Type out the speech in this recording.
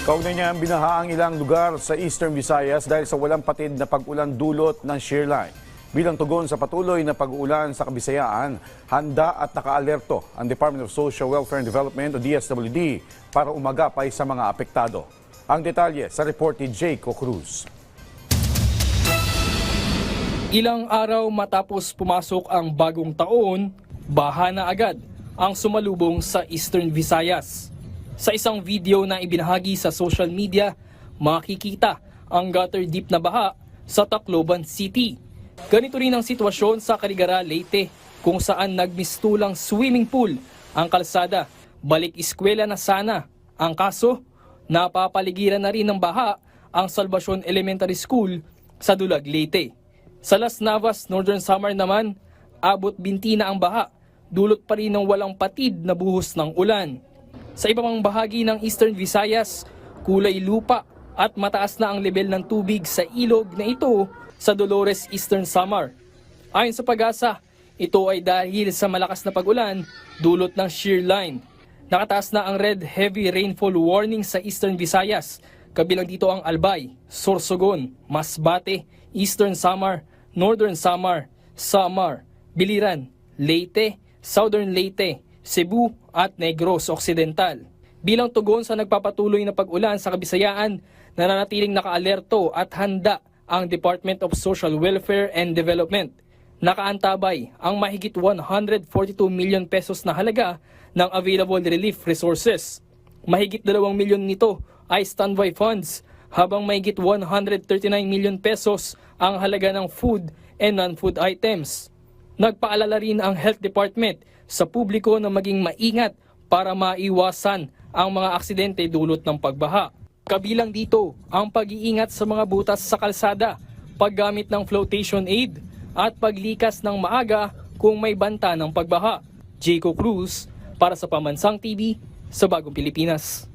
Kaugnay niya binaha ang ilang lugar sa Eastern Visayas dahil sa walang patid na pag-ulan dulot ng shear line. Bilang tugon sa patuloy na pag-uulan sa Kabisayaan, handa at nakaalerto ang Department of Social Welfare and Development o DSWD para umagapay sa mga apektado. Ang detalye sa report ni Jayco Cruz. Ilang araw matapos pumasok ang bagong taon, baha na agad ang sumalubong sa Eastern Visayas. Sa isang video na ibinahagi sa social media, makikita ang gutter deep na baha sa Tacloban City. Ganito rin ang sitwasyon sa Carigara, Leyte, kung saan nagmistulang swimming pool ang kalsada. Balik eskwela na sana. Ang kaso, napapaligiran na rin ng baha ang Salvacion Elementary School sa Dulag, Leyte. Sa Las Navas, Northern Samar naman, abot binti na ang baha, dulot pa rin ng walang patid na buhos ng ulan. Sa iba pang bahagi ng Eastern Visayas, kulay lupa at mataas na ang level ng tubig sa ilog na ito sa Dolores, Eastern Samar. Ayon sa Pag-asa, ito ay dahil sa malakas na pag-ulan dulot ng shear line. Nakataas na ang red heavy rainfall warning sa Eastern Visayas, kabilang dito ang Albay, Sorsogon, Masbate, Eastern Samar, Northern Samar, Samar, Biliran, Leyte, Southern Leyte, Cebu at Negros Occidental. Bilang tugon sa nagpapatuloy na pag-ulan sa Kabisayaan, nananatiling nakaalerto at handa ang Department of Social Welfare and Development. Nakaantabay ang mahigit 142 million pesos na halaga ng available relief resources. Mahigit 2 milyon nito ay standby funds, habang mahigit 139 million pesos ang halaga ng food and non-food items. Nagpaalala rin ang Health Department sa publiko na maging maingat para maiwasan ang mga aksidente dulot ng pagbaha. Kabilang dito ang pag-iingat sa mga butas sa kalsada, paggamit ng flotation aid at paglikas ng maaga kung may banta ng pagbaha. Jayco Cruz para sa Pamansang TV sa Bagong Pilipinas.